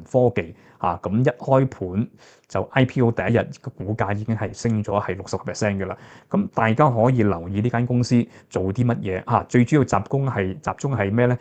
科技咁一開盤就 IPO 第一日個股價已經係升咗係60% 嘅啦。咁大家可以留意呢間公司做啲乜嘢最主要集中係咩咧？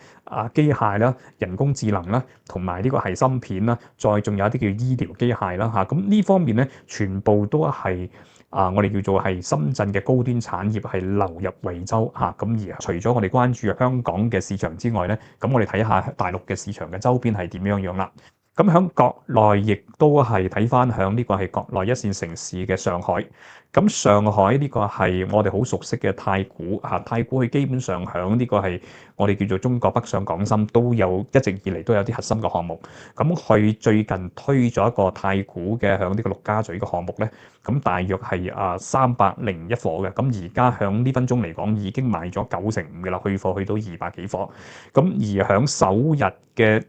機械啦、人工智能啦，同埋呢個係芯片啦，再仲有一啲叫醫療機械啦咁呢方面咧，全部都係我哋叫做係深圳嘅高端產業係流入惠州咁而除咗我哋關注香港嘅市場之外咧，咁我哋睇下大陸嘅市場嘅周邊係點樣啦。咁喺國內亦都係睇翻響呢個係國內一線城市嘅上海。咁上海呢個係我哋好熟悉嘅太古太古佢基本上響呢個係我哋叫做中國北上廣深都有一直以嚟都有啲核心嘅項目。咁佢最近推咗一個太古嘅響呢個陸家嘴嘅項目咧，咁大約係301伙嘅。咁而家響呢分鐘嚟講已經賣咗95%嘅啦，去貨去到200幾伙。咁而響首日嘅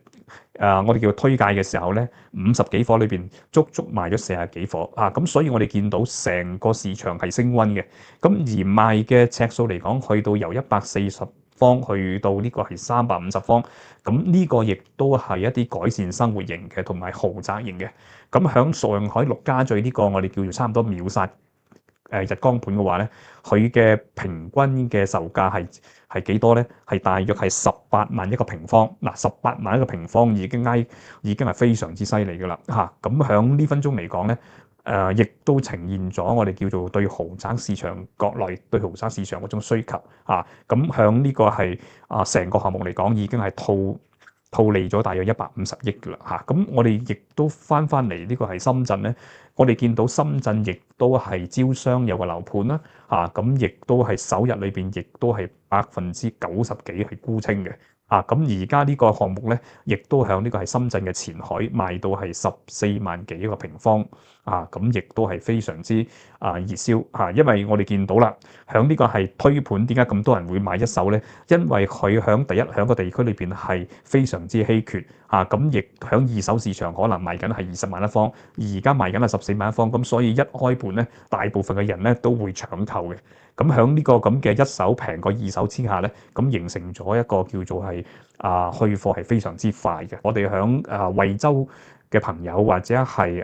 我哋叫推介嘅時候咧，50幾伙裏邊足賣咗40幾伙咁所以我哋見到成個市場係升溫嘅。咁而賣嘅尺數嚟講，去到由140方去到呢個係350方，咁呢個亦都係一啲改善生活型嘅同埋豪宅型嘅。咁響上海陸家嘴呢個我哋叫做差唔多秒殺日光盤嘅話咧，佢嘅平均嘅售價係幾多咧？係大約係18萬一個平方。18萬一個平方已經係非常之犀利噶啦咁響呢分鐘嚟講咧，亦都呈現咗我哋叫做對豪宅市場國內對豪宅市場嗰種需求咁響呢個係成個項目嚟講已經係套利咗大約150億噶啦咁我哋亦都翻嚟呢個係深圳咧，我哋見到深圳亦都係招商有個樓盤啦咁亦都係首日裏邊亦都係90%幾係沽清嘅咁而家呢個項目咧，亦都向呢個係深圳嘅前海賣到係14萬幾個平方咁亦都係非常之熱銷因為我哋見到啦，響呢個係推盤點解咁多人會買一手咧？因為佢響個地區裏邊係非常之稀缺咁亦響二手市場可能賣緊係20萬一方，而家賣緊係14萬一方，咁所以一開盤咧，大部分嘅人咧都會搶購嘅。咁響呢個咁嘅一手平過二手之下咧，咁形成咗一個叫做係去貨係非常之快嘅。我哋響惠州嘅朋友或者係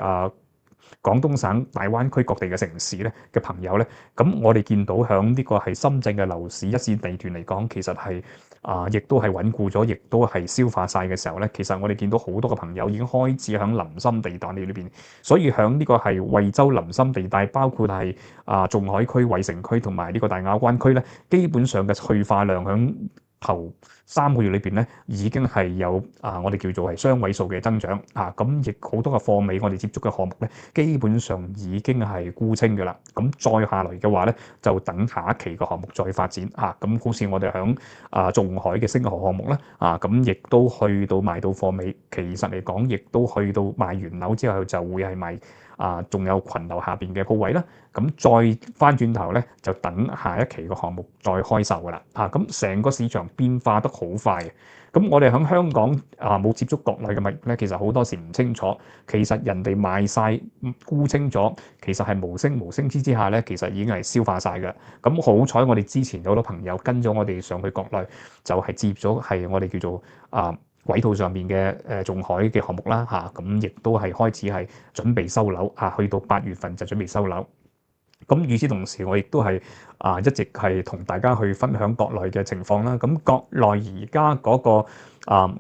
廣東省大灣區各地嘅城市咧嘅朋友咧，咁我哋見到響呢個係深圳嘅樓市一線地段嚟講，其實係亦都係穩固咗，亦都係消化晒嘅時候咧，其實我哋見到好多嘅朋友已經開始響林森地帶裏邊，所以響呢個係惠州林森地帶，包括係仲海區、惠城區同埋呢個大亞灣區咧，基本上嘅去化量響頭3個月裏邊咧，已經係有我哋叫做係雙位數嘅增長咁亦好多嘅貨尾我哋接觸嘅項目咧，基本上已經係沽清嘅啦。咁再下來嘅話咧，就等下一期嘅項目再發展咁好似我哋響仲海嘅星河項目咧咁亦都去到賣到貨尾，其實嚟講亦都去到賣完樓之後就會係賣仲有群樓下邊嘅鋪位啦。咁再翻轉頭咧，就等下一期嘅項目再開售噶啦咁成個市場變化得好快嘅。咁我哋喺香港冇接觸國內嘅物業咧，其實好多時唔清楚，其實人哋賣晒沽清咗，其實係無聲之下咧，其實已經係消化晒嘅。咁好彩我哋之前有好多朋友跟咗我哋上去國內，就係接咗係我哋叫做軌道上面嘅仲海嘅項目啦咁亦都係開始係準備收樓去到8月份就準備收樓。咁與此同時，我亦都係一直係同大家去分享國內嘅情況啦。咁國內而家嗰個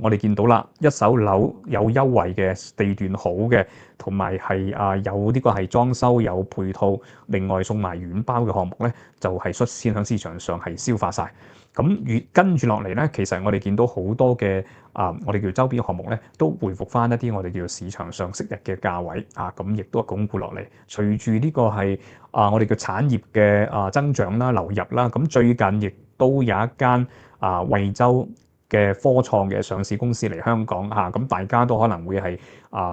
我哋見到啦，一手樓有優惠嘅地段好嘅，同埋係有呢個係裝修有配套，另外送埋軟包嘅項目咧，就係率先喺市場上係消化晒。咁跟住落嚟咧，其實我哋見到好多嘅我哋叫周邊項目咧，都回復翻一啲我哋叫做市場上昔日嘅價位咁亦都係鞏固落嚟。隨住呢個係我哋叫產業嘅增長啦、流入啦，咁最近亦都有一間惠州嘅科創嘅上市公司嚟香港咁大家都可能會係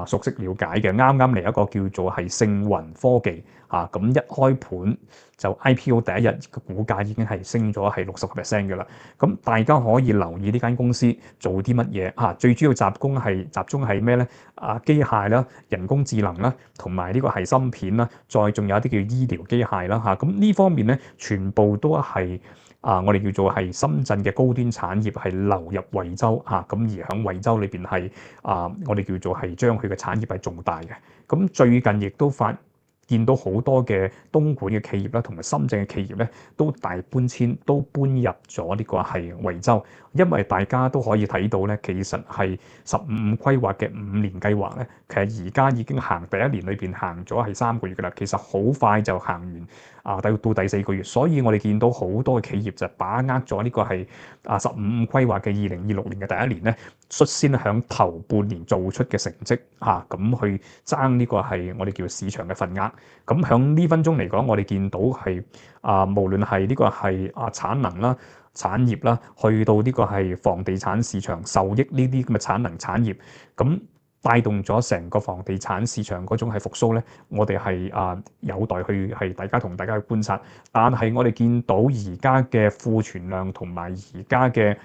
熟悉了解嘅。啱啱嚟一個叫做係盛雲科技咁一開盤就 IPO 第一日個股價已經係升咗係60% 嘅啦。咁大家可以留意呢間公司做啲乜嘢最主要集中係咩咧？機械啦、人工智能啦，同埋呢個係芯片啦，再仲有一啲叫醫療機械啦咁呢方面咧，全部都係我哋叫做係深圳嘅高端產業係流入惠州嚇，咁而喺惠州裏邊係我哋叫做係將佢嘅產業係重大嘅。咁最近亦都見到好多嘅東莞嘅企業啦，同埋深圳嘅企業咧，都大搬遷，都搬入咗呢個係惠州，因為大家都可以睇到咧，其實係15規劃嘅5年計劃咧，其實而家已經行第1年裏邊行咗係3個月㗎啦，其實好快就行完到第4個月，所以我哋見到好多嘅企業就把握咗呢個係15規劃嘅2026年嘅第1年咧，率先響頭半年做出嘅成績咁去爭呢個係我哋叫市場嘅份額。咁響呢分鐘嚟講，我哋見到係無論係呢個係產能啦、產業啦，去到呢個係房地產市場受益呢啲咁嘅產能產業，咁帶動咗成個房地產市場嗰種係復甦咧，我哋係有待去係大家去觀察。但係我哋見到而家嘅庫存量同埋而家嘅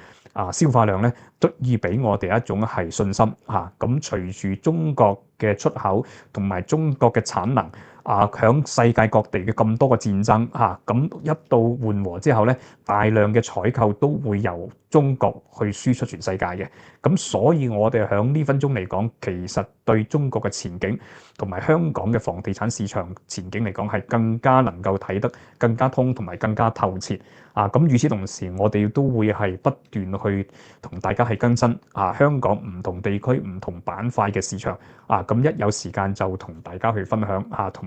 消化量咧，足以俾我哋一種係信心嚇。咁隨住中國嘅出口同埋中國嘅產能響世界各地嘅咁多個戰爭咁一到緩和之後咧，大量嘅採購都會由中國去輸出全世界嘅。咁所以我哋響呢分鐘嚟講，其實對中國嘅前景同埋香港嘅房地產市場前景嚟講，係更加能夠睇得更加通同埋更加透徹咁與此同時，我哋都會係不斷去同大家係更新香港唔同地區唔同板塊嘅市場咁一有時間就同大家去分享同。